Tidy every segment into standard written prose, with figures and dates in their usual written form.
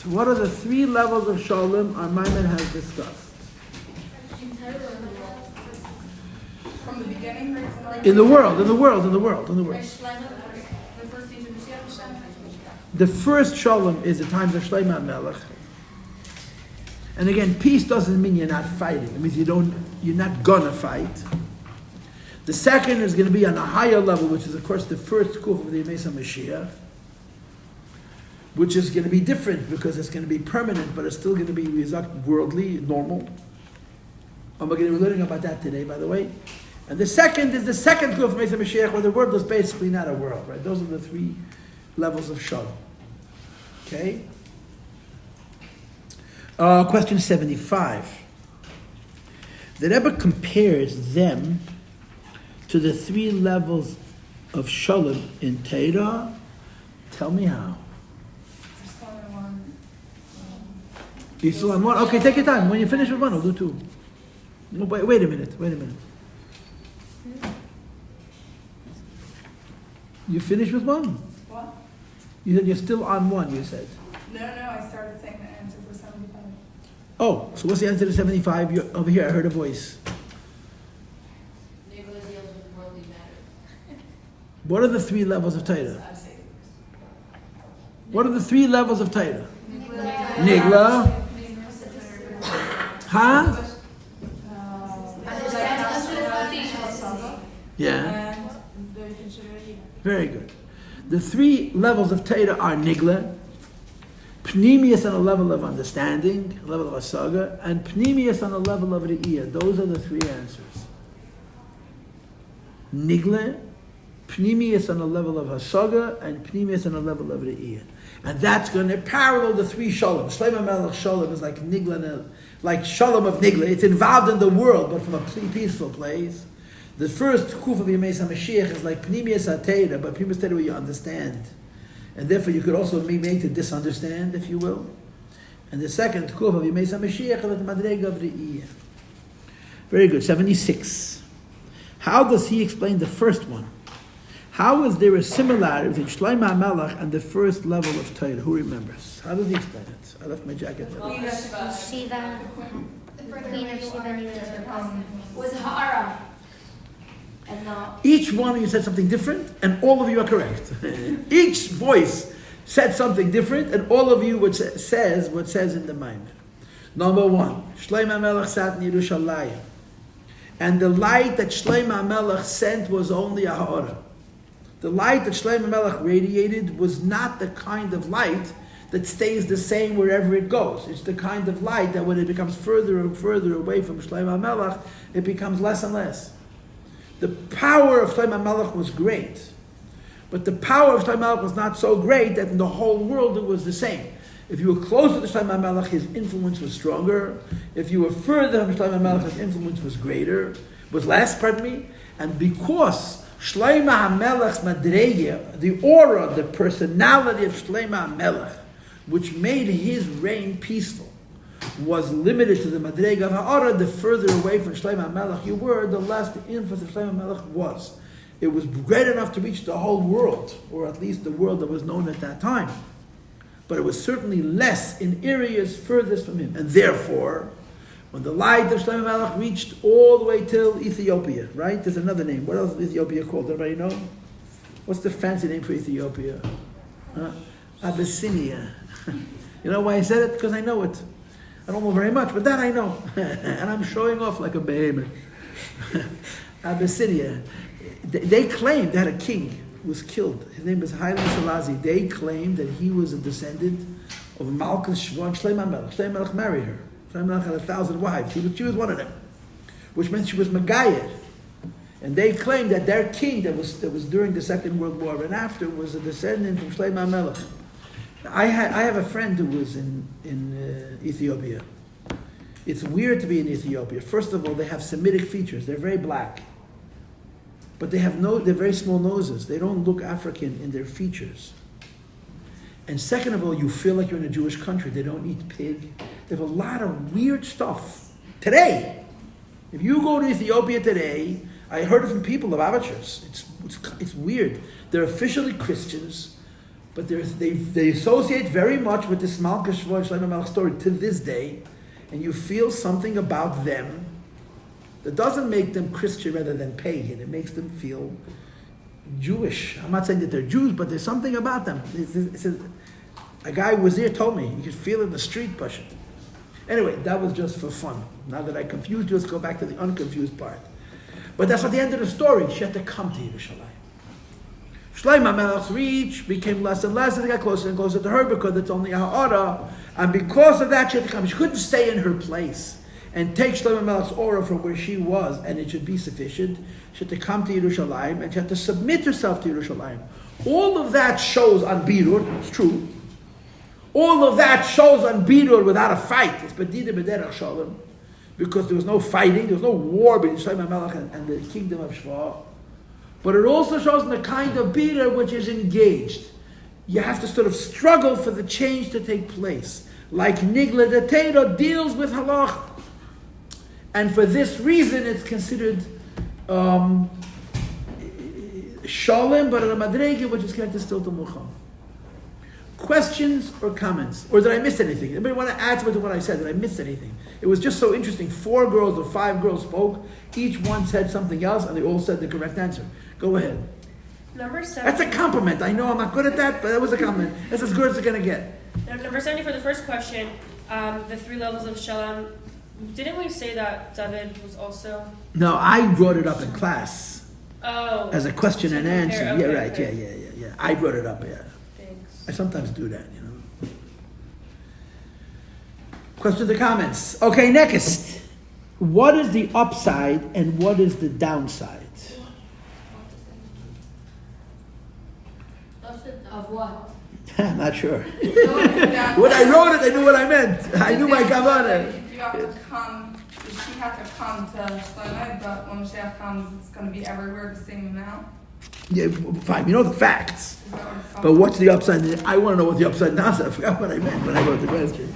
What are the three levels of Shalom our Maimon has discussed? From the beginning? In the world. The first Shalom is the times of Shlomo HaMelech. And again, peace doesn't mean you're not fighting. It means you're not gonna fight. The second is going to be on a higher level, which is of course the first kuf of the Yemei Mashiach, which is going to be different because it's going to be permanent, but it's still going to be worldly, normal. And we're going to be learning about that today, by the way. And the second is the second kuf of Yemei Mashiach, where the world is basically not a world, right? Those are the three levels of Shalom. Okay? Question 75. The Rebbe compares them to the three levels of Shalom in Torah. Tell me how. You still on one? Okay, take your time. When you finish with one, I'll do two. No, wait a minute. You finished with one? What? You said you're still on one, you said. No, I started saying the answer for 75. Oh, so what's the answer to 75? Over here, I heard a voice. What are the three levels of Torah? What are the three levels of Torah? Nigla. Huh? Yeah. Very good. The three levels of Torah are Nigla, Pnimius on a level of understanding, a level of Asaga, and Pnimius on a level of Re'iyah. Those are the three answers. Nigla, Pnimius on a level of Hasaga, and Pnimius on a level of Re'iyah. And that's going to parallel the three Shalom. Shlomo Melech Shalom is like Nigla, like Shalom of Nigla. It's involved in the world, but from a peaceful place. The first Kuf of Yemei Mashiach is like Pnimius HaTeira, but Pnimius HaTeira where you understand. And therefore you could also be made to disunderstand, if you will. And the second Kuf of Yemei Mashiach is like the Madrega of Re'iyah. Very good. 76. How does he explain the first one? How is there a similarity between Shlomo HaMelech and the first level of Torah? Who remembers? How does he explain it? I left my jacket there. Shiva. The queen of Shiva was Hara. Each one of you said something different, and all of you are correct. Each voice said something different, and all of you says what says in the mind. Number one, Shlomo HaMelech sat in Yerushalayim, and the light that Shlomo HaMelech sent was only a ha'ara. The light that Shlomo HaMelech radiated was not the kind of light that stays the same wherever it goes. It's the kind of light that when it becomes further and further away from Shlomo HaMelech, it becomes less and less. The power of Shlomo HaMelech was great, but the power of Shlomo HaMelech was not so great that in the whole world it was the same. If you were closer to Shlomo HaMelech, his influence was stronger. If you were further from Shlomo HaMelech, his influence was less, and because Shlomo HaMelech's madrega, the aura, the personality of Shlomo HaMelech, which made his reign peaceful, was limited to the madrega of ha'ara, the further away from Shlomo HaMelech you were, the less the influence of Shlomo HaMelech was. It was great enough to reach the whole world, or at least the world that was known at that time. But it was certainly less in areas furthest from him. And therefore, when the light of Shlomo HaMelech reached all the way till Ethiopia, right? There's another name. What else is Ethiopia called? Everybody know? What's the fancy name for Ethiopia? Abyssinia. You know why I said it? Because I know it. I don't know very much, but that I know. And I'm showing off like a behemoth. Abyssinia. They claimed they had a king who was killed. His name was Haile Selassie. They claimed that he was a descendant of Malchus Shlomo HaMelech. Shlomo HaMelech married her. Shlomo HaMelech had 1,000 wives. She was one of them, which meant she was Megayed. And they claimed that their king that was during the Second World War and after was a descendant from Shlomo HaMelech. I have a friend who was in Ethiopia. It's weird to be in Ethiopia. First of all, they have Semitic features. They're very black. But they're very small noses. They don't look African in their features. And second of all, you feel like you're in a Jewish country. They don't eat pig. They have a lot of weird stuff. Today, if you go to Ethiopia today, I heard it from people of amateurs. It's weird. They're officially Christians. But they associate very much with this Malka Shvoy Shlomo Melech story to this day, and you feel something about them that doesn't make them Christian rather than pagan. It makes them feel Jewish. I'm not saying that they're Jews, but there's something about them. A guy was there, told me, you could feel it in the street, push it. Anyway, that was just for fun. Now that I confused you, let's go back to the unconfused part. But that's at the end of the story. She had to come to Yerushalayim. Shlomo Melech's reach became less and less, and they got closer and closer to her because it's only a ha'ara. And because of that, she had to come. She couldn't stay in her place and take Shlomo Melech's aura from where she was, and it should be sufficient. She had to come to Yerushalayim, and she had to submit herself to Yerushalayim. All of that shows on Birur, it's true. All of that shows on Birur without a fight. It's Bedida B'derech Shalom, because there was no fighting, there was no war between Shlomo Melech and the kingdom of Shva. But it also shows in the kind of Birur which is engaged. You have to sort of struggle for the change to take place. Like Nigla de Teiro deals with halach. And for this reason it's considered Shalom, but a Madrege which is connected still to Machon. Questions or comments? Or did I miss anything? Anybody want to add to what I said? Did I miss anything? It was just so interesting. 4 girls or 5 girls spoke. Each one said something else, and they all said the correct answer. Go ahead. Number 7. That's a compliment. I know I'm not good at that, but that was a compliment. That's as good as it's going to get. Number 70 for the first question, the 3 levels of Shalom. Didn't we say that David was also... No, I brought it up in class. Oh. As a question and answer. Okay, Yeah, right. okay. Yeah. I brought it up, yeah. Thanks. I sometimes do that, Questions or comments? Okay, next. What is the upside and what is the downside? Of what? I'm not sure. Yeah. When I wrote it, I knew what I meant. I knew my kavanah. You have to come, she had to come to Shlomo, but when Mashiach comes, it's going to be everywhere the same amount. Yeah, fine. You know the facts. Is that what it's But what's the upside? I want to know what the upside and downside. I forgot what I meant when I wrote the question.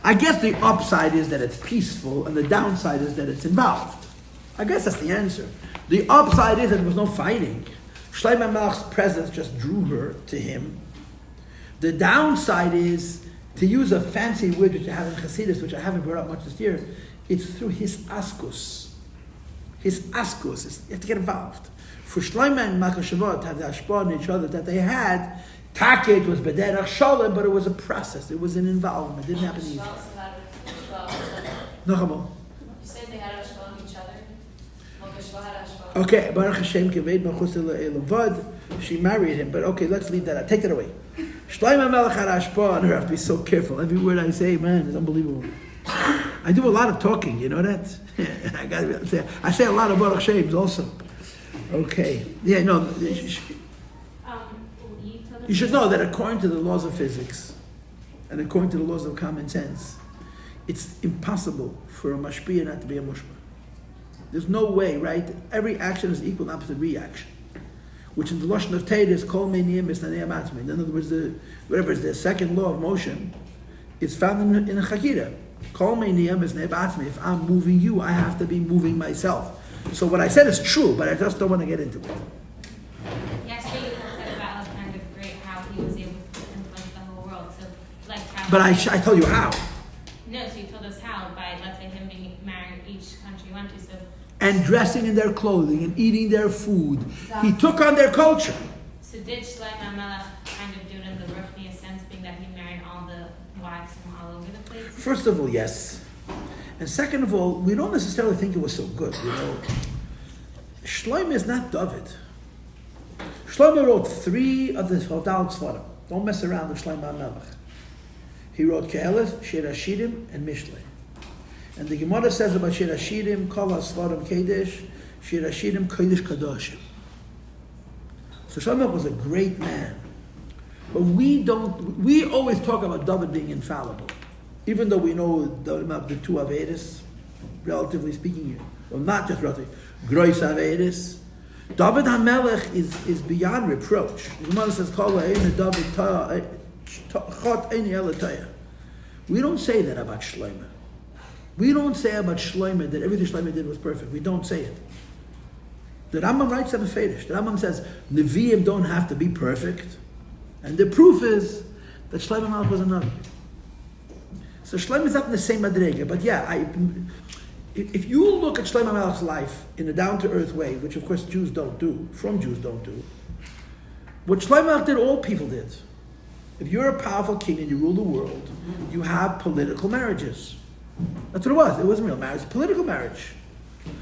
I guess the upside is that it's peaceful, and the downside is that it's involved. I guess that's the answer. The upside is that there was no fighting. Shlomo Melech's presence just drew her to him. The downside is, to use a fancy word which I have in Chassidus, which I haven't brought up much this year, it's through his askus. His askus, you have to get involved. For Shlomo and Malka Shavot to have the hashpah on each other that they had, Takit was b'derech shalom, but it was a process. It was an involvement. It didn't happen easily. No, come on. You said they had hashpah on each other. Okay, Baruch Hashem keved machus levad. She married him, but okay, let's leave that out. Take that away. Shlomo Melech had hashpah on her. I have to be so careful. Every word I say, man, is unbelievable. I do a lot of talking. You know that? I say a lot of Baruch Hashems also. Okay. Yeah, no. You should know that according to the laws of physics and according to the laws of common sense, it's impossible for a mashpia not to be a mushma. There's no way, right? Every action is equal and opposite reaction, which in the Lashon of Torah is kol meiniyim misnanei amatzmi. In other words, the second law of motion is found in a chakira. Kol meiniyim misnanei amatzmi. If I'm moving you, I have to be moving myself. So what I said is true, but I just don't want to get into it. Yesterday you said about Alexander the Great, how he was able to influence the whole world. So, like how. But I tell you how. No, so you told us how by, let's say, him being married each country he went to. So. And dressing in their clothing and eating their food. He took on their culture. So did Shlomo Melech kind of do it in the Ruchniya sense, being that he married all the wives from all over the place? First of all, yes. And second of all, we don't necessarily think it was so good, Shlomo is not David. Shlomo wrote 3 of the Chavdal Tzvarim. Don't mess around with Shlomo Melech. He wrote Keheles, Shir Hashirim, and Mishlei. And the Gemara says about Shir Hashirim, Kol HaSvarim Kedesh, Shir Hashirim Kodesh Kadoshim. So Shlomo was a great man. But we always talk about David being infallible. Even though we know the 2 Averis, relatively speaking, well, not just relatively, Grois Averis. David HaMelech is beyond reproach. The Gemara says, Kol Ha'ein David Chot Eini Elataya. We don't say that about Shlomo. We don't say about Shlomo that everything Shlomo did was perfect. We don't say it. The Rambam writes that in Fedish. The Rambam says, Nevi'im don't have to be perfect. And the proof is that Shlomo Melech was a Navi. So Shlomo is not in the same madrega, but yeah, if you look at Shlomo Melech's life in a down-to-earth way, which of course Jews don't do, Jews don't do, what Shlomo Melech did, all people did. If you're a powerful king and you rule the world, you have political marriages. That's what it was. It wasn't real marriage, it was political marriage.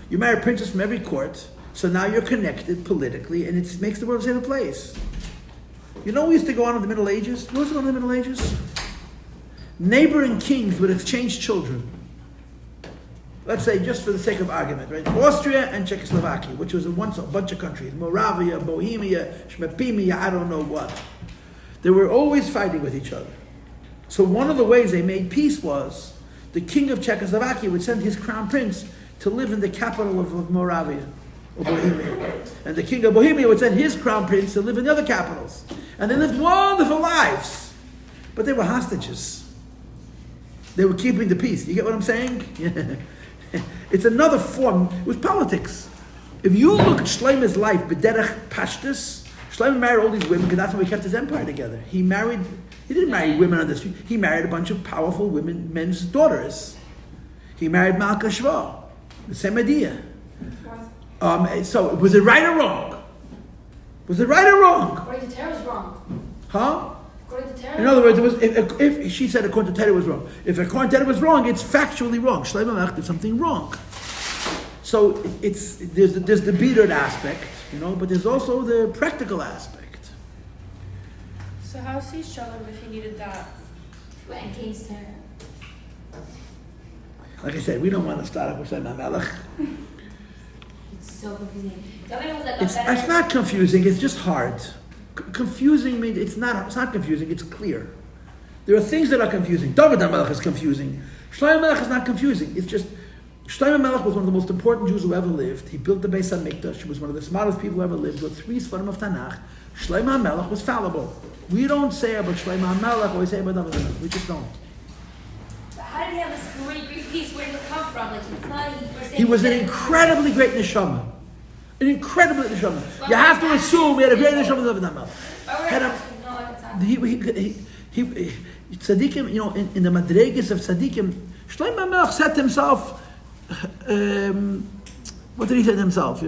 You marry a princess from every court, so now you're connected politically, and it makes the world a safer place. You know what used to go on in the Middle Ages? You know what's going on in the Middle Ages? Neighboring kings would exchange children. Let's say, just for the sake of argument, right? Austria and Czechoslovakia, which was once a bunch of countries. Moravia, Bohemia, Shmepimia, I don't know what. They were always fighting with each other. So one of the ways they made peace was the king of Czechoslovakia would send his crown prince to live in the capital of Moravia, or Bohemia. And the king of Bohemia would send his crown prince to live in the other capitals. And they lived wonderful lives. But they were hostages. They were keeping the peace. You get what I'm saying? It's another form. It was politics. If you look at Shlomo's life, B'derech Pashtus, Shlomo married all these women because that's how he kept his empire together. He didn't marry women on the street. He married a bunch of powerful men's daughters. He married Malka Shva, the same idea. So, was it right or wrong? Was it right or wrong? According to Torah, it's wrong. Huh? According to Torah. In other words, it was, if she said according to Torah it was wrong. If according to Torah it was wrong, it's factually wrong. Shlomo Melech did something wrong. So there's the bitter aspect, but there's also the practical aspect. So how sees Shalom if he needed that? Went against Torah. Like I said, we don't want to start up with Shlomo Melech. It's so confusing. David was like It's not confusing. It's just hard. Confusing means it's not confusing. It's clear. There are things that are confusing. David HaMelech is confusing. Shlomo Melech is not confusing. It's just Shlomo Melech was one of the most important Jews who ever lived. He built the Beis Hamikdash. He was one of the smartest people who ever lived. With 3 Sfarim of Tanakh. Shlomo Melech was fallible. We don't say about Shlomo Melech or we say about David HaMelech. We just don't. But how did he have this great peace? Where did it come from? Like it's not. He was an incredibly great neshama. An incredibly great neshama. You have to assume he had a great neshama of David HaMelech. Tzaddikim, in the madregas of tzaddikim, Shlomo Melech said to himself, what did he say to himself?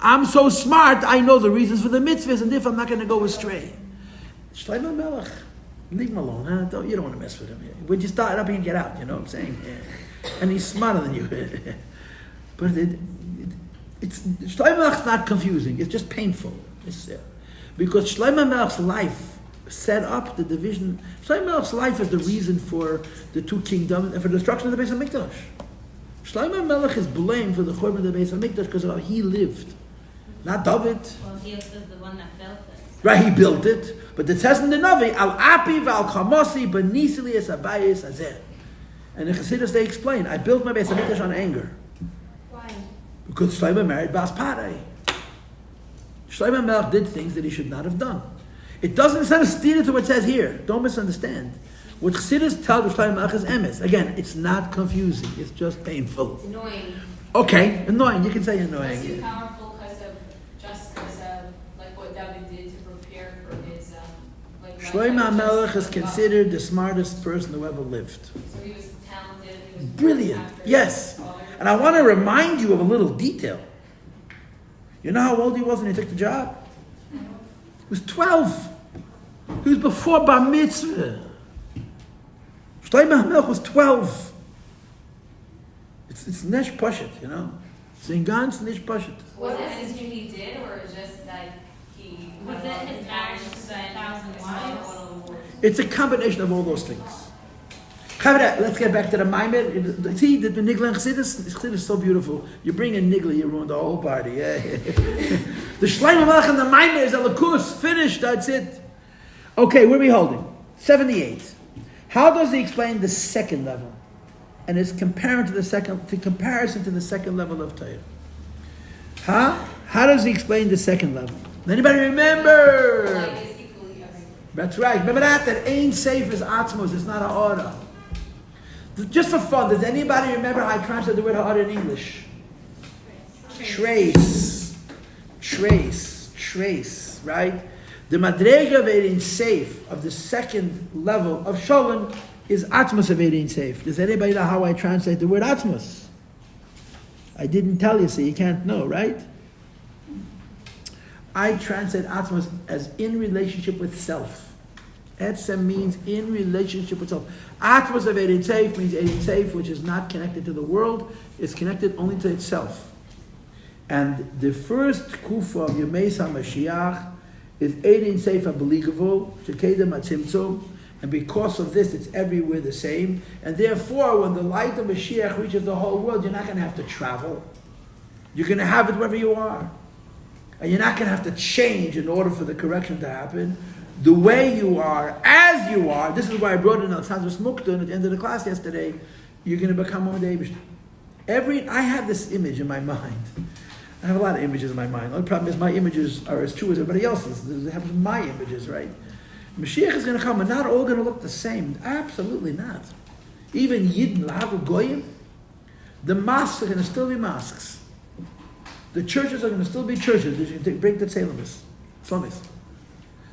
I'm so smart, I know the reasons for the mitzvahs, and if I'm not going to go astray. Shlomo Melech, leave him alone, huh? You don't want to mess with him. When you start up, he can get out, you know what I'm saying? Yeah. And he's smarter than you. But Shlomo Melech's not confusing, it's just painful. Because Shlomo Melech's life set up the division. Shlomo Melech's life is the reason for the 2 kingdoms and for the destruction of the Beis Hamikdash. Shlomo Melech is blamed for the churban of the Beis Hamikdash because of how he lived, not David. Well, he was the one that built it. Right, he built it, but the test in the Navi, al api val chamosi benisili es abayis azeh. And in Chassidus they explain, I built my Beis Hamikdash on anger. Why? Because Shlomo married Bas Parei. Shlomo Melech did things that he should not have done. It doesn't sound steer to what it says here. Don't misunderstand. What Chassidus tells Shlomo Melech is emes. Again, it's not confusing. It's just painful. It's annoying. Okay, annoying. You can say annoying. It's too powerful just because of like what David did to prepare for his Shlomo Melech is considered the smartest person who ever lived. So he was talented. He was Brilliant. Yes. And I want to remind you of a little detail. You know how old he was when he took the job? He was 12. He was before Bar Mitzvah. Shlomo Melech was 12. It's Nesh Pashat, It's in Gans Nesh Pashat. Was it anything he did, or just that he Was it his marriage to the 1,000 wives? It's a combination of all those things. Chavre, let's get back to the Maimer. See, the Nigla and Chassidus? Chassidus is so beautiful. You bring a Nigla, you ruin the whole party. Yeah. The Shlomo Melech and the Maimer is a lakus. Finished, that's it. Okay, where are we holding? 78. How does he explain the second level? And it's comparison to the second level of Torah. Huh? How does he explain the second level? Anybody remember? Like is equally everything. That's right. Remember that ain't safe as Atzmos. It's not an order. Just for fun, does anybody remember how I translate the word ha'ara in English? Trace. trace, right? The madrega of Ein Seif, of the second level of Shalom, is Atmos of Ein Seif. Does anybody know how I translate the word Atmos? I didn't tell you, so you can't know, right? I translate Atmos as in relationship with self. Etzem means in relationship with self. Atmos of Ein Seif means Ein Seif, which is not connected to the world, is connected only to itself. And the first kufa of Yemei HaMashiach is Ein Seif HaBeligavo, Shekedem HaTzimtzum, and because of this, it's everywhere the same. And therefore, when the light of Mashiach reaches the whole world, you're not going to have to travel. You're going to have it wherever you are. And you're not going to have to change in order for the correction to happen. The way you are, as you are, this is why I brought in Alexander Smukton at the end of the class yesterday, you're going to become one of the I have this image in my mind. I have a lot of images in my mind. The only problem is my images are as true as everybody else's. It happens with my images, right? Mashiach is going to come, and not all going to look the same. Absolutely not. Even Yidden, Lahavu Goyim, the mosques are going to still be mosques. The churches are going to still be churches. They're going to break the tzelamis.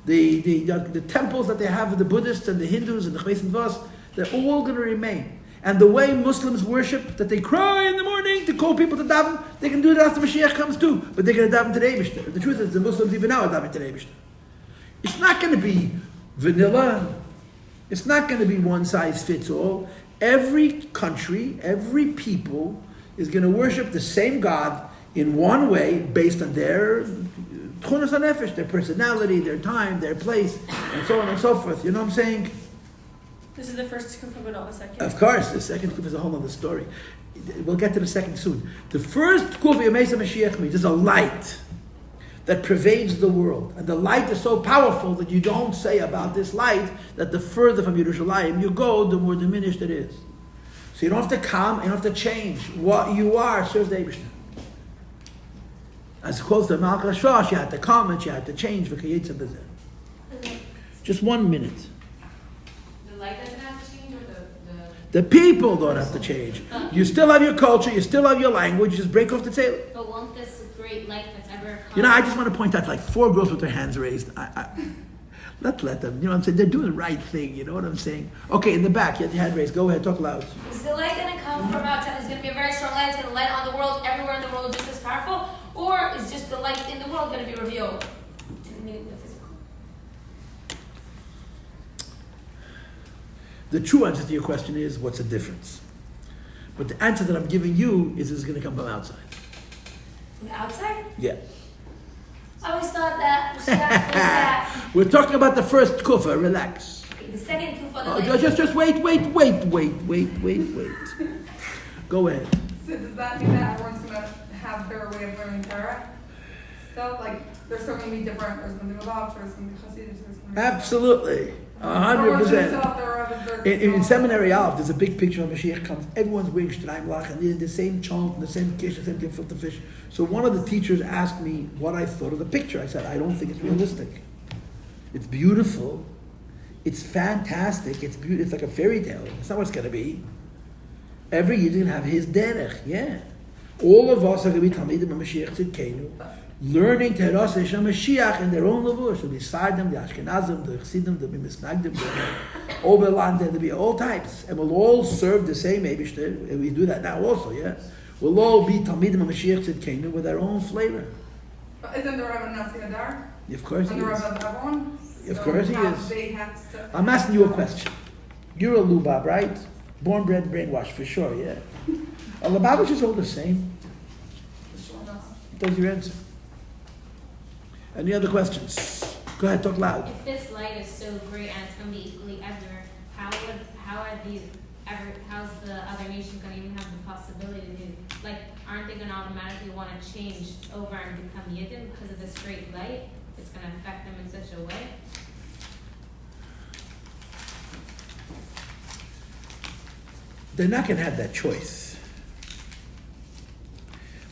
The temples that they have with the Buddhists and the Hindus and the Chves and Vos, they're all going to remain. And the way Muslims worship, that they cry in the morning to call people to daven, they can do it after Mashiach comes too. But they're going to daven to the Eibishter. The truth is, the Muslims even now are davening to the Eibishter. It's not going to be vanilla. It's not going to be one size fits all. Every country, every people is going to worship the same God in one way based on their tchunas hanefesh, their personality, their time, their place, and so on and so forth. You know what I'm saying? This is the first kufa, but not the second. Of course, the second kufa is a whole other story. We'll get to the second soon. The first kufa Yemei HaMashiach means there's a light that pervades the world. And the light is so powerful that you don't say about this light that the further from Yerushalayim you go, the more diminished it is. So you don't have to come, you don't have to change. What you are serves the Eibishter. As close to Malach HaShosh, you had to come and you had to change. Just 1 minute. The light doesn't have to change, or the people don't have to change. You still have your culture, you still have your language, you just break off the tail. But won't this great light that's ever come... You know, I just want to point out like 4 girls with their hands raised. Let them, you know what I'm saying? They're doing the right thing, you know what I'm saying? Okay, in the back, you have your hand raised. Go ahead, talk loud. Is the light going to come from outside? Is it going to be a very strong light? It's going to light on the world, everywhere in the world, just as powerful? Or is just the light in the world going to be revealed? The true answer to your question is, what's the difference? But the answer that I'm giving you is it's going to come from outside. From outside? Yeah. I always thought that Mashiach was that. We're talking about the first kufa, relax. Okay, the second kufa, the Oh, light. just wait. Go ahead. So does that mean that everyone's going to have their way of learning Torah? Still, like, there's still going to be different. There's going to be Malach, there's going to be Chassidus, there's going to be... Absolutely. 100%. In seminary Aleph, there's a big picture of Mashiach comes. Everyone's wearing Shtreim Lach and they're the same chant, the same kish, the same gefilte fish. So one of the teachers asked me what I thought of the picture. I said, I don't think it's realistic. It's beautiful. It's fantastic. It's beautiful. It's like a fairy tale. It's not what it's going to be. Every year is going to have his derech. Yeah. All of us are going to be Talmidim of Mashiach Tzidkenu, learning Teras Hashem Mashiach in their own levush. There'll be Sardim, the Ashkenazim, the Chassidim, there'll be Misnagdim, there'll be Oberland, there'll be all types. And we'll all serve the same Eibishter. And we do that now also, yeah? We'll all be Talmidim of Mashiach Tzidkenu with our own flavor. But isn't the Rabbi Nasi Adar? Of course he And the is. Rabbi of everyone? Of course he is. They have to... I'm asking you a question. You're a Lubab, right? Born, bred, brainwashed, for sure, yeah? Are Lubavitchers all the same? That's your answer. Any other questions? Go ahead, talk loud. If this light is so great and it's going to be equally everywhere, how's the other nation going to even have the possibility to do? Like, aren't they going to automatically want to change over and become Yidden because of this great light? It's going to affect them in such a way. They're not going to have that choice.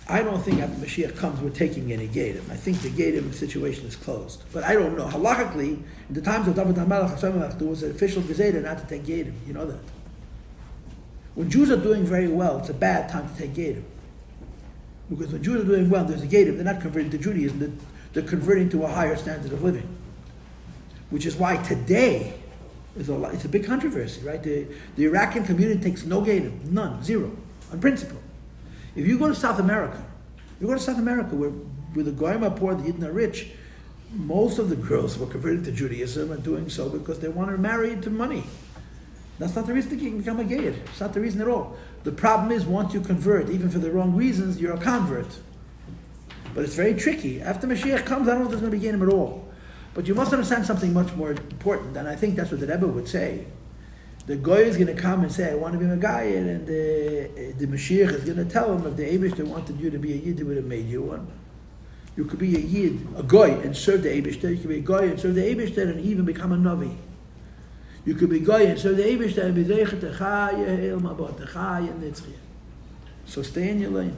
I don't think after Mashiach comes, we're taking any Gadim. I think the Gadim situation is closed. But I don't know. Halachically, in the times of David HaMelech, there was an official Gezeidah not to take Gadim. You know that. When Jews are doing very well, it's a bad time to take Gadim. Because when Jews are doing well, there's a gatum. They're not converting to Judaism. They're converting to a higher standard of living. Which is why today it's a big controversy, right? The Iraqi community takes no gatum, none, zero, on principle. If you go to South America, where the Goyim are poor, the Yidden are rich, most of the girls were converted to Judaism and doing so because they want to marry to money. That's not the reason that you can become a gay. It's not the reason at all. The problem is once you convert, even for the wrong reasons, you're a convert. But it's very tricky. After Mashiach comes, I don't know if there's going to be Gainim at all. But you must understand something much more important, and I think that's what the Rebbe would say. The Goy is going to come and say, I want to be a guy, and the Mashiach is going to tell him, if the Eibishter wanted you to be a Yid, he would have made you one. You could be a Yid, a Goy, and serve the Eibishter. You could be a Goy and serve the Eibishter and even become a Navi. You could be Goy and serve the Eibishter and be Zeichet Achei Temimim Achei and Nitzchia. So stay in your lane.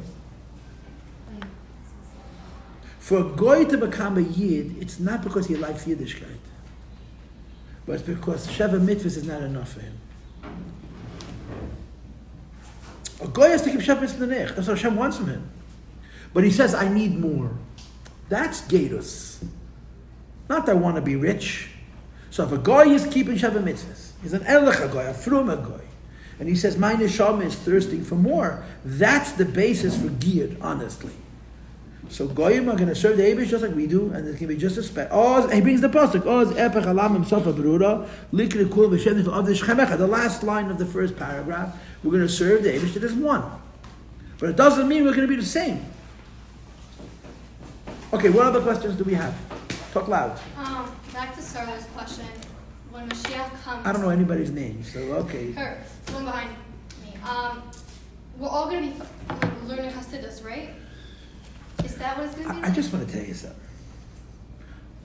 For a Goy to become a Yid, it's not because he likes Yiddishkeit. But it's because Sheva Mitzvahs is not enough for him. A Goy has to keep Sheva Mitzvahs Nech. That's what Hashem wants from him. But he says, I need more. That's Gatus. Not that I want to be rich. So if a Goy is keeping Sheva Mitzvahs, he's an Erlich Goy, a Frum Goy, and he says, my Neshama is thirsting for more, that's the basis for Giyud, honestly. So Goyim are going to serve the Eibush just like we do, and it's going to be just as special. He brings the pasuk. The last line of the first paragraph, we're going to serve the Eibush as one. But it doesn't mean we're going to be the same. Okay, what other questions do we have? Talk loud. Back to Sarah's question. When Mashiach comes... I don't know anybody's name, so okay. Her, the one behind me. We're all going to be learning Chassidus, right? Is that what it's going to be? I just want to tell you something.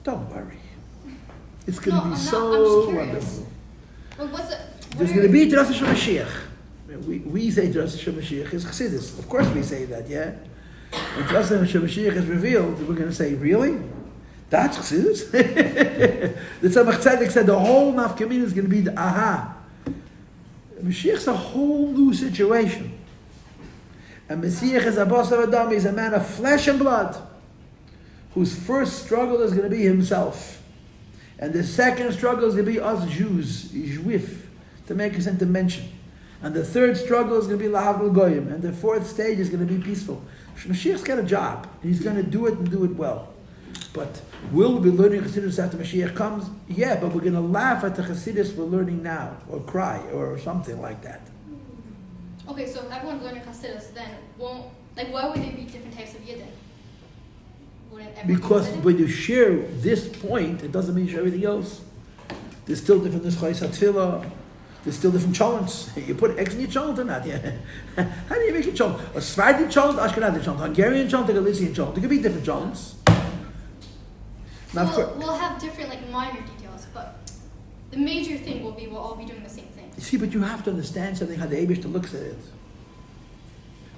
Don't worry. It's going to be so I'm just curious. wonderful. Well, There's going to be Dras Mashiach. We say Dras Mashiach is Chassidus. Of course we say that, yeah? When Dras Mashiach is revealed, we're going to say, really? That's Chassidus? The Tzemach Tzedek said the whole Nafkamin is going to be the aha. Mashiach's a whole new situation. And Messiah is a boss of Adam, he's a man of flesh and blood, whose first struggle is going to be himself. And the second struggle is going to be us Jews, Jwif, to make us into mention. And the third struggle is going to be Lahavdil Goyim. And the fourth stage is going to be peaceful. Mashiach's got a job, and he's going to do it and do it well. But will we be learning Chassidus after Mashiach comes? Yeah, but we're going to laugh at the Chassidus we're learning now, or cry, or something like that. Okay, so if everyone's learning Chassidus, then why would there be different types of Yidden? Because when you share this point, it doesn't mean you share everything else. There's still different Nischais HaTfilah. There's still different chalents. You put X in your chalant or not? Yeah. How do you make a chalant? A Sephardi chalant, Ashkenazi chalant, Hungarian chalant, a Galician chalant. There could be different chalants. So we'll have different minor details, but the major thing will be we'll all be doing the same thing. You see, but you have to understand something how the Eibishter looks at it.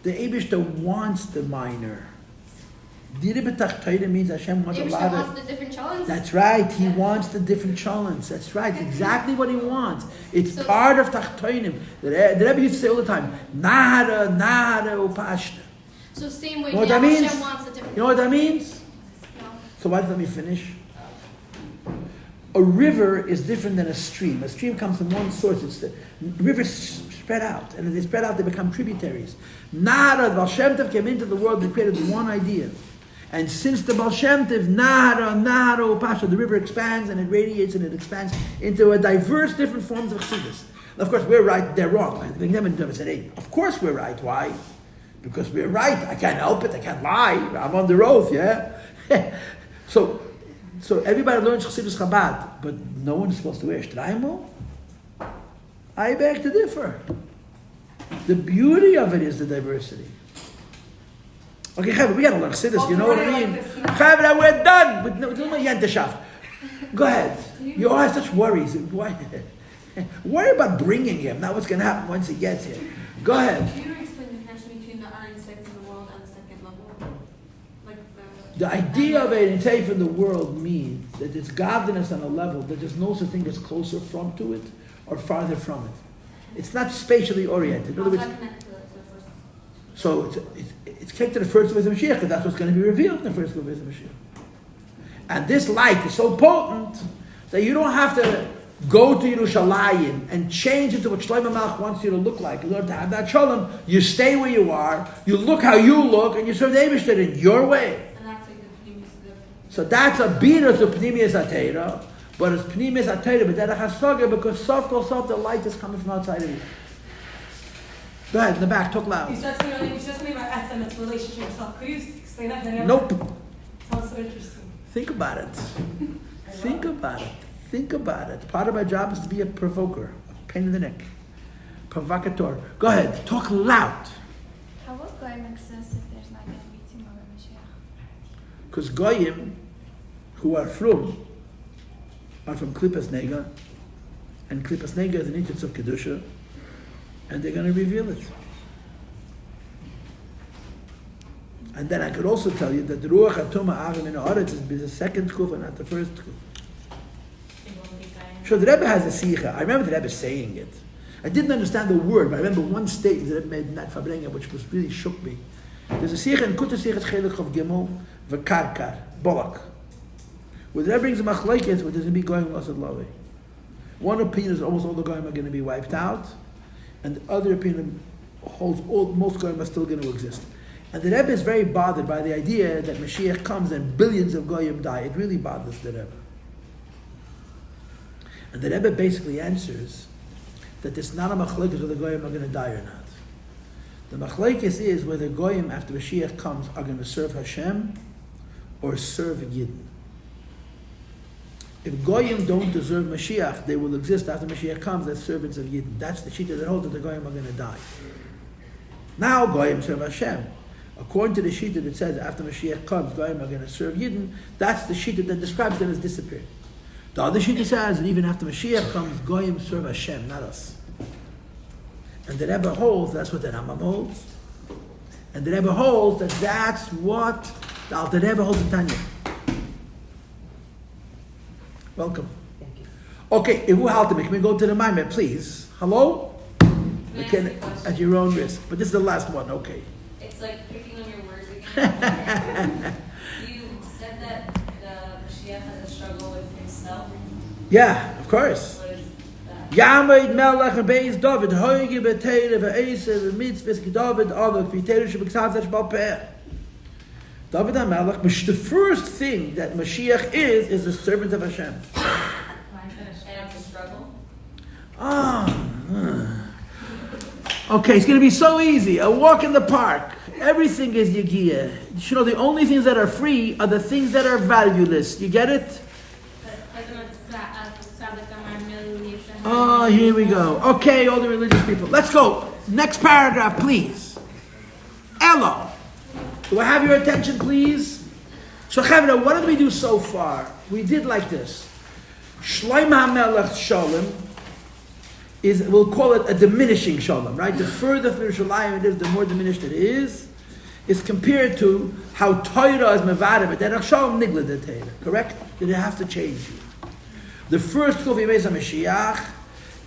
The Eibishter wants the minor. Diribetach means Hashem wants a lot of... wants the different challenges? That's right, he wants the different challenges. That's right, exactly what he wants. It's part of Tachtoinim. The Rebbe used to say all the time, Nahara, Upashta. So same way You know what that means? Hashem wants the different... You know what that means? No. So why don't let me finish? A river is different than a stream. A stream comes from one source. Rivers spread out, and as they spread out, they become tributaries. Nahara, the Baal Shem Tov came into the world and created one idea. And since the Baal Shem Tov, Nahara, Upasha, the river expands and it radiates and it expands into a diverse different forms of Chassidus. Of course, we're right, they're wrong. I think them and said, hey, of course we're right. Why? Because we're right. I can't help it. I can't lie. I'm under oath, yeah? So everybody learns Chassidus Chabad, but no one is supposed to wear shtreimel? I beg to differ. The beauty of it is the diversity. Okay, Chavre, we gotta learn Chassidus, you know what I mean? Chavre, we're done with no Yenteshaft. Go ahead. You all have such worries. Why? Worry about bringing him, not what's going to happen once he gets here. Go ahead. Can you explain the connection between the iron sex in the world and the second level? The idea of a tape in the world means that it's godliness on a level that there's no such thing that's closer from to it or farther from it. It's not spatially oriented. In other words, So it's kicked to the first of Mashiach because that's what's going to be revealed in the first of Mashiach. And this light is so potent that you don't have to go to Yerushalayim and change into what Shlomo Melech wants you to look like. In order to have that shalom, you stay where you are, you look how you look, and you serve the Eibishter in your way. And that's like the Pnimis. So that's a bina to Pnimius Atera, but it's Pnimius Atera, but Derech HaSaga, because soft goes soft, the light is coming from outside of you. Go ahead, in the back, talk loud. You said something about Etzem, its relationship with self. Could you explain that? Nope. Sounds so interesting. Think about it. Think about it. Think about it. Part of my job is to be a provoker, a pain in the neck, provocateur. Go ahead, talk loud. How would Goyim exist if there's not going to be Tumah Mashiach? Because Goyim, who are from Klippas Nega, and Klippas Nega is an instance of Kedusha, and they're going to reveal it. And then I could also tell you that the Ruach HaTumah Avim in Haaretz is the second kufa, not the first kufa. Sure, the Rebbe has a sikha. I remember the Rebbe saying it. I didn't understand the word, but I remember one statement the Rebbe made in that Fabrenga, which was really shook me. There's a sikha in Kuta Sikha Chelik of Gimel, V'karkar, Bolak. Where the Rebbe brings a machlekes, where there's going to be going Lasad Lavi. One opinion is almost all the goyim are going to be wiped out, and the other opinion holds most goyim are still going to exist. And the Rebbe is very bothered by the idea that Mashiach comes and billions of goyim die. It really bothers the Rebbe. And the Rebbe basically answers that it's not a machlekes whether the goyim are going to die or not. The machlekes is whether goyim after Mashiach comes are going to serve Hashem or serve Yidden. If goyim don't deserve Mashiach, they will exist after Mashiach comes as servants of Yidden. That's the shita that holds that the goyim are going to die. Now goyim serve Hashem. According to the shita that says after Mashiach comes, goyim are going to serve Yidden, that's the shita that describes them as disappeared. The other shita says that even after Mashiach comes, goyim serve Hashem, not us. And the Rebbe holds, that's what the Rambam holds. And the Rebbe holds that that's what the Alter Rebbe holds in Tanya. Welcome. Thank you. Okay, if we have to make me go to the Maimed, please. Hello? Can I You ask can, a question? at your own risk. But this is the last one, okay. It's like picking on your words again. You said that the Mashiach has a struggle with himself. Yeah, of course. What is that? Yamid Melech and Beis David, Hoyge Beteire, Ve'eser, Mitzvah, David, Avok, Viteire, Shebeksav, Zeshbal Peh. David HaMelech, the first thing that Mashiach is a servant of Hashem. And it's a struggle. Okay, it's going to be so easy. A walk in the park. Everything is Yagiyah. You know, the only things that are free are the things that are valueless. You get it? Oh, here we go. Okay, all the religious people. Let's go. Next paragraph, please. Elo. Do I have your attention, please? So, Chavra, what did we do so far? We did like this. Shloim HaMelech Shalom is, we'll call it a diminishing Shalom, right? The further from Yerushalayim it is, the more diminished it is compared to how Torah is mevarim, but Derech Shalom nigla the Torah, correct? That it has to change you. The first Kuf Yemei Mashiach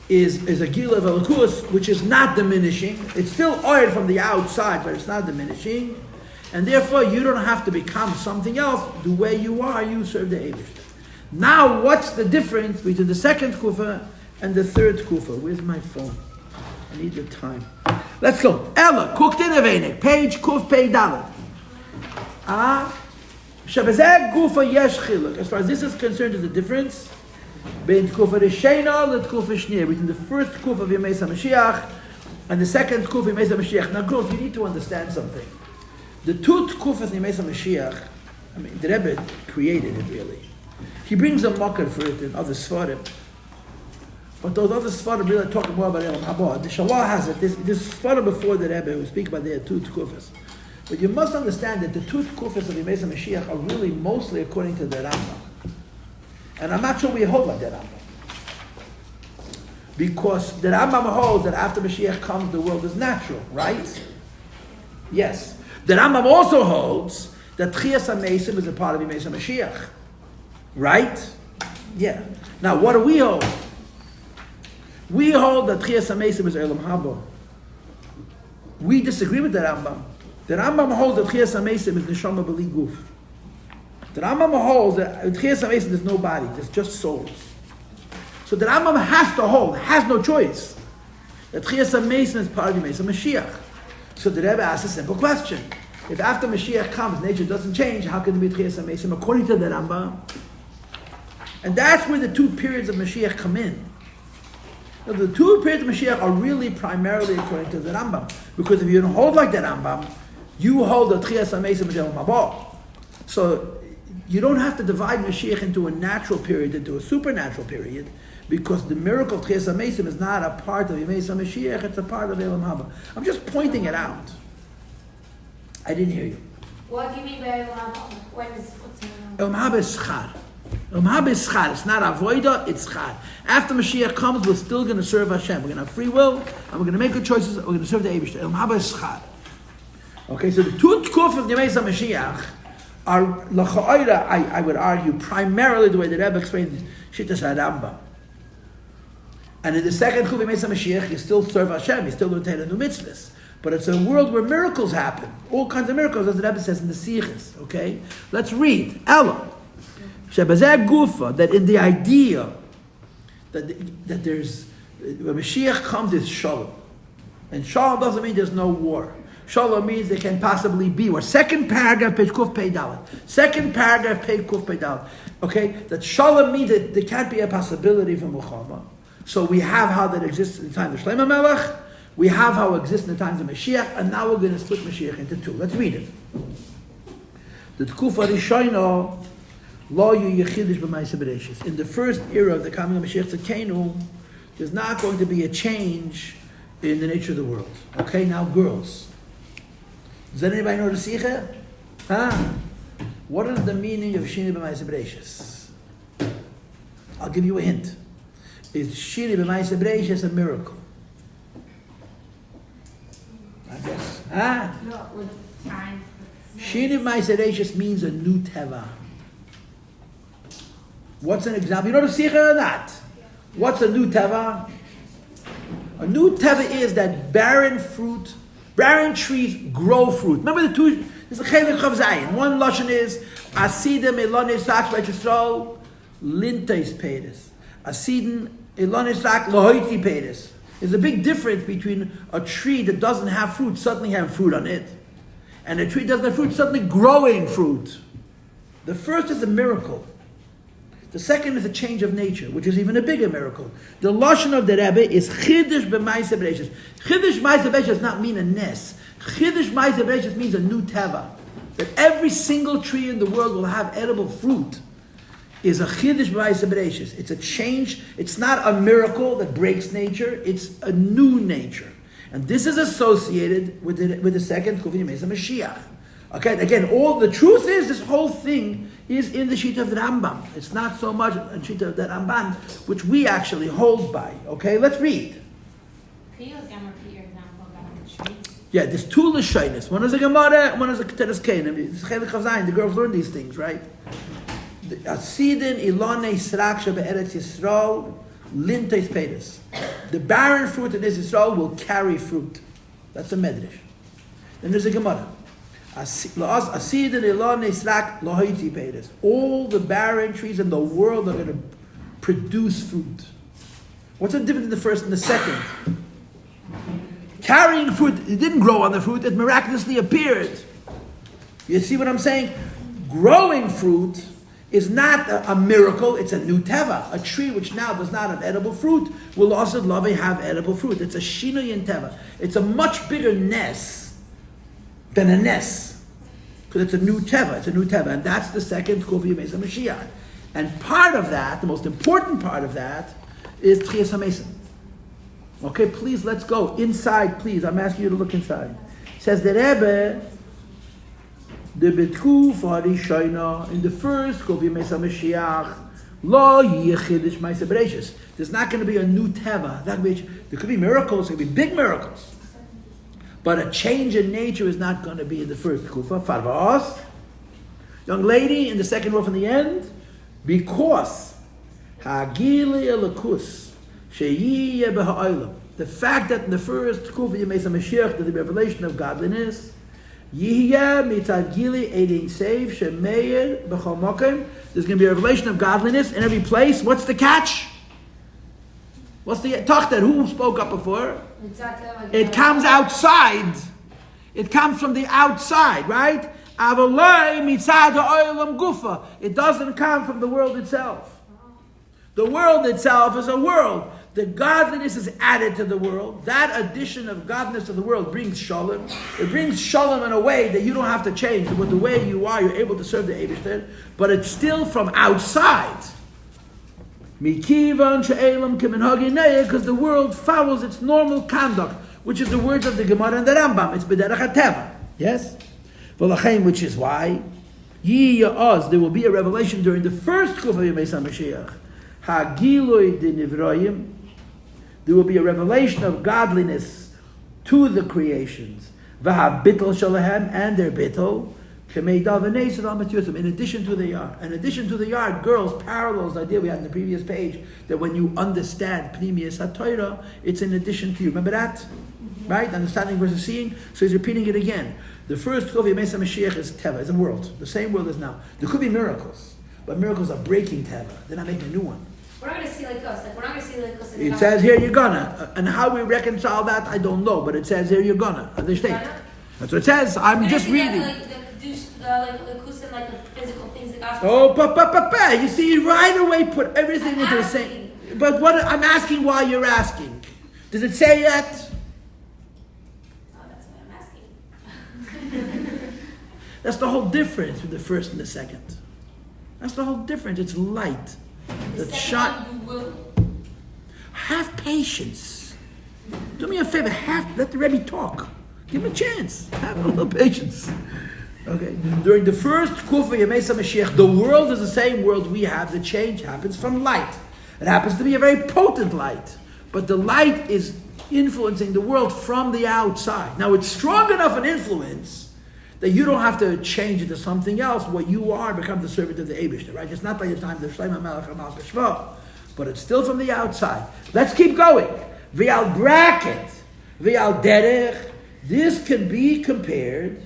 is a Gila of Elokus, which is not diminishing. It's still oiled from the outside, but it's not diminishing. And therefore, you don't have to become something else. The way you are, you serve the Eibishter. Now, what's the difference between the second Kufa and the third Kufa? Where's my phone? I need the time. Let's go. Ella, cooked in a venik. Page Kuf Pei Dalet. Shabazeg Gufa Yesh Chiluk. As far as this is concerned, there's a difference between Kufa Rishena and Kufa Shnir, between the first Kufa of Yemei Mashiach and the second Kufa of Yemei Mashiach. Now, girls, you need to understand something. The two Tkufas Yemei Mashiach, I mean, the Rebbe created it really. He brings a mocker for it in other Sfarim. But those other Sfarim really talk more about Elam Haba. The Shallah has it. This Sfarim before the Rebbe who speak about their two Tkufas. But you must understand that the two Tkufas of Yemei Mashiach are really mostly according to the Rambam. And I'm not sure we hold like the Rambam. Because the Rambam holds that after Mashiach comes, the world is natural, right? Yes. The Rambam also holds that Tchias HaMeisim is a part of Yemei Mashiach. Right? Yeah. Now, what do we hold? We hold that Tchias HaMeisim is Elam Haba. We disagree with the Rambam. The Rambam holds that Tchias HaMeisim is Neshama B'li Guf. The Rambam holds that in Tchias HaMeisim there's no body, there's just souls. So the Rambam has to hold, has no choice, that Tchias HaMeisim is part of the Mesa Mashiach. So the Rebbe asks a simple question. If after Mashiach comes, nature doesn't change, how can there be Tchias HaMeisim according to the Rambam? And that's where the two periods of Mashiach come in. Now, the two periods of Mashiach are really primarily according to the Rambam. Because if you don't hold like the Rambam, you hold the Tchias HaMeisim B'Yom Haba. So you don't have to divide Mashiach into a natural period, into a supernatural period, because the miracle of Tchias HaMeisim is not a part of Yemei Mashiach, it's a part of Elam Haba. I'm just pointing it out. I didn't hear you. What do you mean by Elam Haba? What's Elam Haba is schar. Elam Haba is schar. It's not avoida, it's schar. After Mashiach comes, we're still going to serve Hashem. We're going to have free will, and we're going to make good choices, and we're going to serve the Eibishter. Elam Haba is schar. Okay, so the two tkuf of Yemei Mashiach are, l'cha'oira, I would argue, primarily the way the Rebbe explained Shittas HaRambam. And in the second tkuf of Yemei Mashiach, you still serve Hashem, you still do Torah new mitzvahs. But it's a world where miracles happen. All kinds of miracles, as the Rebbe says in the Sichos. Okay? Let's read. Ella. Shebazeh gufa, that in the idea that there's, when Mashiach comes, it's shalom. And shalom doesn't mean there's no war. Shalom means there can possibly be war. Second paragraph, page Kuf Pei Dalet. Second paragraph, page Kuf Pei Dalet. Okay? That shalom means that there can't be a possibility for Muhammad. So we have how that exists in the time of Shlomo Melech. We have how it exists in the times of Mashiach, and now we're going to split Mashiach into two. Let's read it. The Tkufa Rishayna Lo Yu Yechidish B'Maaseh Bereishis. In the first era of the coming of Mashiach Tzidkenu, there's not going to be a change in the nature of the world. Okay, now girls. Does anybody know the Sikha? What is the meaning of Shini B'Maaseh Bereishis? I'll give you a hint. Is Shini B'Maaseh Bereishis a miracle? I guess. No, with time. Shini B'Maaseh Bereishis means a new teva. What's an example? You know the Sikha or not? What's a new teva? A new teva is that barren trees grow fruit. Remember the two? There's a chelik of Zayin. One lashon is asidim elonis rak b'Yisrael linteis peiris. Asidim elonis rak lohoiti peiris. There's a big difference between a tree that doesn't have fruit suddenly having fruit on it, and a tree that doesn't have fruit suddenly growing fruit. The first is a miracle. The second is a change of nature, which is even a bigger miracle. The lashon of the Rebbe is Chiddush b'Maaseh Bereishis. Chiddush b'Maaseh Bereishis does not mean a nes. Chiddush b'Maaseh Bereishis means a new teva. That every single tree in the world will have edible fruit. Is a Chiddush b'Maaseh Bereishis. It's a change. It's not a miracle that breaks nature. It's a new nature. And this is associated with the second Kufin Yemei Mashiach. Okay, again, all the truth is this whole thing is in the Shita of the Rambam. It's not so much in Shita of the Ramban, which we actually hold by. Okay, let's read. Can you again repeat your example about the trees? Yeah, there's two Lashonos. One is a Gemara, one is a Keteres Kain. It's Chelik Chazayin. The girls learn these things, right? Asidin ilonei srak shebe'eretz Yisrael linteis peiris. The barren fruit in Yisrael will carry fruit. That's a medrash. Then there's a Gemara. All the barren trees in the world are going to produce fruit. What's the difference in the first and the second? Carrying fruit, it didn't grow on the fruit, it miraculously appeared. You see what I'm saying? Growing fruit is not a miracle, it's a new teva. A tree which now does not have edible fruit will also have edible fruit. It's a shinui in teva. It's a much bigger nes than a nes. Because it's a new teva, and that's the second Kofi Yemei Mashiach. And part of that, the most important part of that, is Tchias HaMeisim. Okay, please, let's go inside, please. I'm asking you to look inside. Says the Rebbe, the Betku Farishayna, in the first Kofi Yemei Mashiach, Lo Yechidish Ma'aseh Bereishis. There's not going to be a new teva. There could be miracles, there could be big miracles. But a change in nature is not going to be in the first kufa. Farvas, young lady, in the second row from the end, because hagili elakus sheyiyeh b'ha'olam. the fact that in the first Kufa Yemei Mashiach, the revelation of godliness, Yihya mitzad gili eidin seiv shemeir b'chol mokem. There's going to be a revelation of godliness in every place. What's the catch? What's the tachtet? Who spoke up before? It comes outside. It comes from the outside, right? Avaloi mitzad ha'olam gufa. It doesn't come from the world itself. The world itself is a world. The godliness is added to the world. That addition of godliness to the world brings shalom. It brings shalom in a way that you don't have to change. With the way you are, you're able to serve the Eibishter. But it's still from outside. Because the world follows its normal conduct, which is the words of the Gemara and the Rambam. It's b'derech hateva. Yes? Which is why there will be a revelation during the first Kufa Yemei Mashiach. Hagiloi de Nivroyim. There will be a revelation of godliness to the creations. V'habitol shalahem, and their bitol. In addition to the yard. In addition to the yard, girls, parallels the idea we had in the previous page, that when you understand Pnimius HaTorah, it's in addition to you. Remember that? Right? Understanding versus seeing. So he's repeating it again. The first Kufa Yemei Mashiach is Teva, is a world. The same world as now. There could be miracles, but miracles are breaking Teva. They're not making a new one. We're not going to see like us. Like, we're not going to see like us. It says here you're gonna. And how we reconcile that, I don't know. But it says here you're gonna. Understand? That's what it says. I'm just reading. Like the kusim, like the physical things that God. Oh, you see, you right away put everything into the same. But what I'm asking why you're asking. Does it say that? Oh, that's what I'm asking. That's the whole difference with the first and the second. That's the whole difference. It's light. The shot. Have patience. Do me a favor. Let the Rebbe talk. Give him a chance. Have a little patience. Okay. During the first Kufa Yemei Mashiach, the world is the same world we have. The change happens from light. It happens to be a very potent light, but the light is influencing the world from the outside. Now, it's strong enough an influence that you don't have to change it to something else. What you are becomes the servant of the Eibishter, right? It's not by the time the Shleim HaMelech HaMal Keshva, but it's still from the outside. Let's keep going. V'al bracket, v'al derech. This can be compared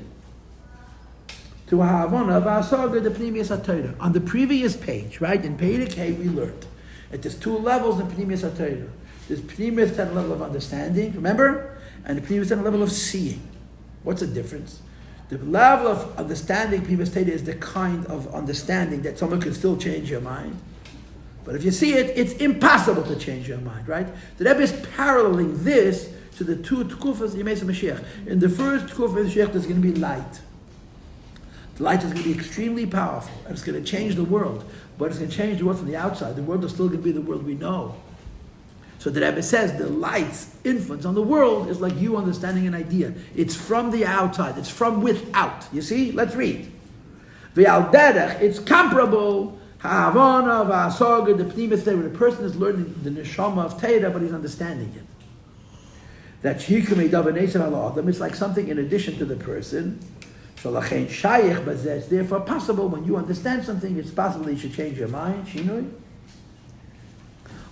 to Ha'avana v'asaga the Pnimius HaTorah. On the previous page, right, in Perek Hey, we learned that there's two levels in Pnimius HaTorah. There's Pnimius at a level of understanding, remember? And the Pnimius at a level of seeing. What's the difference? The level of understanding, Pnimius HaTorah, is the kind of understanding that someone can still change your mind. But if you see it, it's impossible to change your mind, right? The Rebbe is paralleling this to the two Tkufas Yemei Mashiach. In the first Tkufah Mashiach, there's going to be light. The light is going to be extremely powerful, and it's going to change the world. But it's going to change the world from the outside. The world is still going to be the world we know. So the Rebbe says the light's influence on the world is like you understanding an idea. It's from the outside. It's from without. You see? Let's read. V'al derech, it's comparable. Ha'avana v'asaga, the Pnimius, where the person is learning the neshama of Torah, but he's understanding it. That shikumei davanesen al adam, it's like something in addition to the person. Shalachein shayich, but it's therefore possible when you understand something, it's possible that you should change your mind. Shinoi.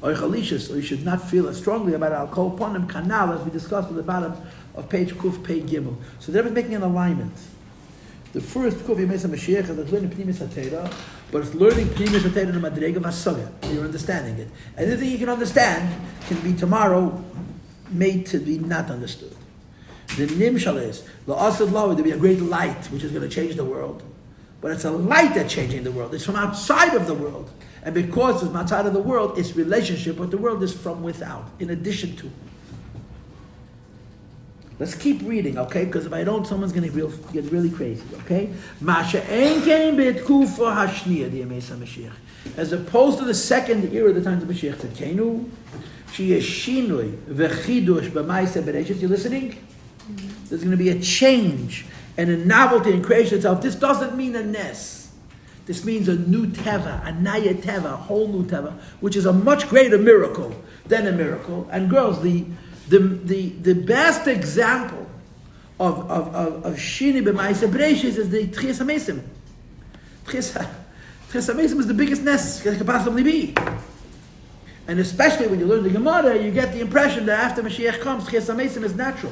Or chalishus, or you should not feel as strongly about al kol ponim kanal, as we discussed at the bottom of page Kuf Pei Gimel. So they're making an alignment. The first Kuf Yemei Mashiach is learning Pnimius HaTorah, but it's learning Pnimius HaTorah in the Madrega Vasaga. You're understanding it. Anything you can understand can be tomorrow made to be not understood. The nimshal is la'asad law, there'll be a great light which is going to change the world, but it's a light that's changing the world. It's from outside of the world, and because it's from outside of the world, its relationship with the world is from without, in addition to. Let's keep reading, okay? Because if I don't, someone's going to get really crazy, okay? As opposed to the second era of the times of Mashiach, you're listening? There's going to be a change and a novelty in creation itself. This doesn't mean a nes. This means a new teva, a naya teva, a whole new teva, which is a much greater miracle than a miracle. And girls, the best example of Shini b'Maaseh Bereishis is the Tchias HaMesim. Tchias HaMesim is the biggest nest it could possibly be. And especially when you learn the Gemara, you get the impression that after Mashiach comes, Chiyas HaMesim is natural.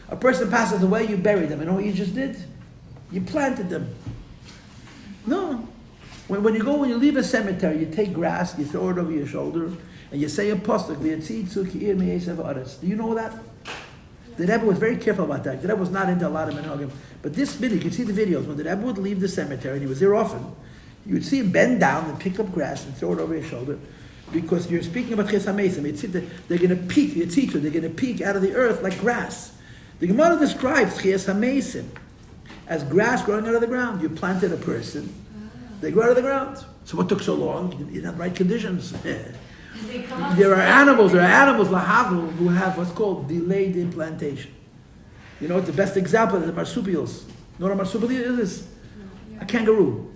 A person passes away, you bury them. You know what you just did? You planted them. No. When you leave a cemetery, you take grass, you throw it over your shoulder, and you say a pasuk, do you know that? The Rebbe was very careful about that. The Rebbe was not into a lot of minhagim. But this minute, you can see the videos, when the Rebbe would leave the cemetery, and he was there often, you would see him bend down and pick up grass and throw it over his shoulder, because you're speaking about Chiyas HaMesim. They're going to peek, your teacher, they're going to peek out of the earth like grass. The Gemara describes Chiyas HaMesim as grass growing out of the ground. You planted a person, they grow out of the ground. So what took so long? You didn't have the right conditions. There are animals, lyhadus, who have what's called delayed implantation. You know what the best example is? The marsupials. You know what a marsupial is? A kangaroo.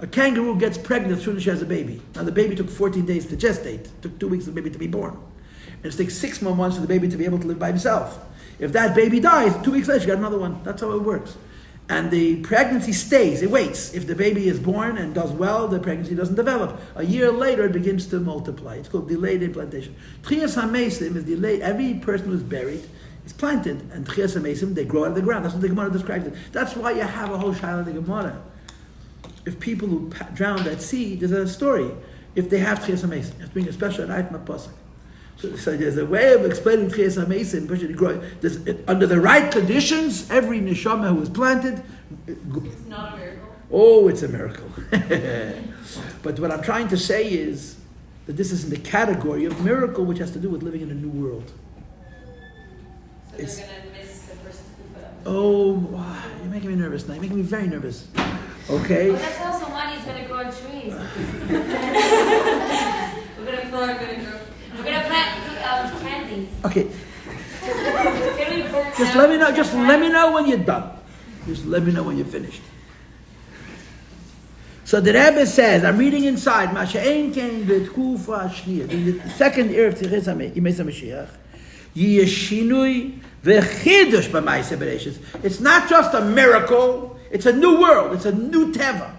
A kangaroo gets pregnant as soon as she has a baby. Now the baby took 14 days to gestate. It took 2 weeks for the baby to be born. And it takes 6 more months for the baby to be able to live by himself. If that baby dies, 2 weeks later she got another one. That's how it works. And the pregnancy stays, it waits. If the baby is born and does well, the pregnancy doesn't develop. A year later, it begins to multiply. It's called delayed implantation. Chiyas HaMesim is delayed. Every person who's buried is planted. And Chiyas HaMesim, they grow out of the ground. That's what the Gemara describes it. That's why you have a whole shaila in the Gemara. If people who drowned at sea, there's a story. If they have Chiyas HaMesim, you have to bring a special knife and a pasuk. So there's a way of explaining Chiyas HaMesim. Under the right conditions, every neshama who was planted. It's not a miracle. Oh, it's a miracle. But what I'm trying to say is that this is in the category of miracle, which has to do with living in a new world. So they're going to miss the first kufa. Oh, wow, you're making me nervous now. You're making me very nervous. Okay. But that's also money is gonna grow on trees. We're gonna plant these. Okay. Can we burn Just them? let me know. Just let me know when you're done. Just let me know when you're finished. So the Rebbe says, I'm reading inside. Machon came b'tkufa shniyah. In the second year of Chiyas HaMashiach, yeshinui v'chidush b'maaseh bereishis. It's not just a miracle. It's a new world. It's a new teva.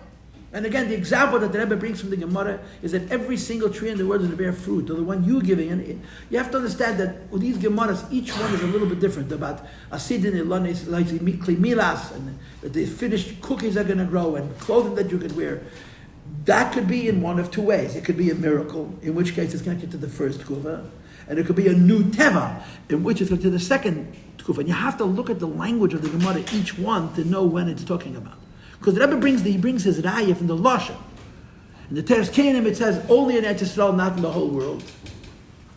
And again, the example that the Rebbe brings from the Gemara is that every single tree in the world is going to bear fruit, or the one you're giving. And you have to understand that with these Gemaras, each one is a little bit different. About asidin ilonis, like milas, and that the finished cookies are going to grow, and clothing that you could wear. That could be in one of two ways. It could be a miracle, in which case it's connected to the first kufa, and it could be a new teva, in which it's connected to the second kufa. And you have to look at the language of the Gemara, each one, to know when it's talking about. Because the Rebbe brings his raya from the Lashon. In the Teres Kenim it says only in Eretz Yisrael, not in the whole world.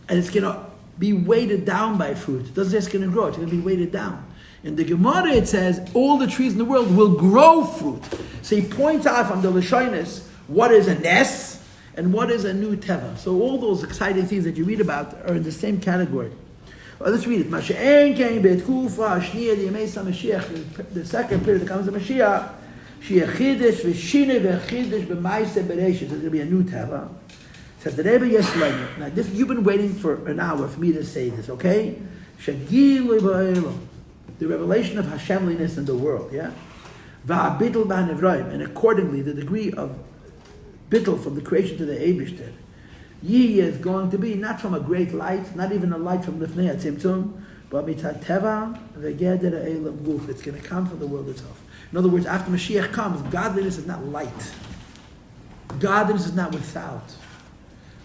And it's going to be weighted down by fruit. It doesn't say it's going to grow, it's going to be weighted down. In the Gemara it says all the trees in the world will grow fruit. So he points out from the Lashonis what is a nes and what is a new teva. So all those exciting things that you read about are in the same category. Well, let's read it. Masha'en came b'tkufa shniyah d'yameis HaMashiach. The second period that comes to Mashiach. She'achidish v'shinei v'achidish b'maaseh bereishis. There's going to be a new teva. Says the Rebbe Yesleim. Now this, you've been waiting for an hour for me to say this, okay? Shagilui ba'elam. The revelation of Hashemliness in the world, yeah? Va'abitl ba'nevroim. And accordingly, the degree of bitl from the creation to the Eibishter. Yi is going to be not from a great light, not even a light from Lifnei HaTzimtzum, but mitat teva v'geder ha'elam guf. It's going to come from the world itself. In other words, after Mashiach comes, godliness is not light. Godliness is not without.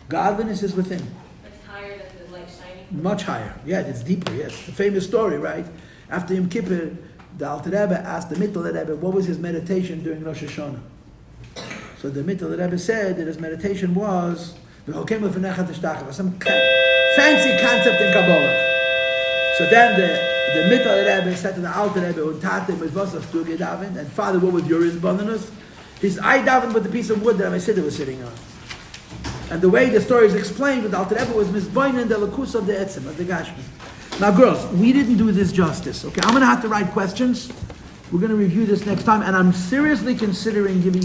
Godliness is within. It's higher than the light shining. Much higher. Yeah, it's deeper, yes. The famous story, right? After Yom Kippur, the Alter Rebbe asked the Mittel Rebbe, what was his meditation during Rosh Hashanah? So the Mittel Rebbe said that his meditation was some fancy concept in Kabbalah. So then the Mittel Rebbe said to the Alter Rebbe, and Father, what was your inbonus? His eye davened with the piece of wood that my sitter was sitting on. And the way the story is explained with the Alter Rebbe was misboinen the lakus of the etzem, of the gashmi. Now girls, we didn't do this justice, okay? I'm going to have to write questions. We're going to review this next time, and I'm seriously considering giving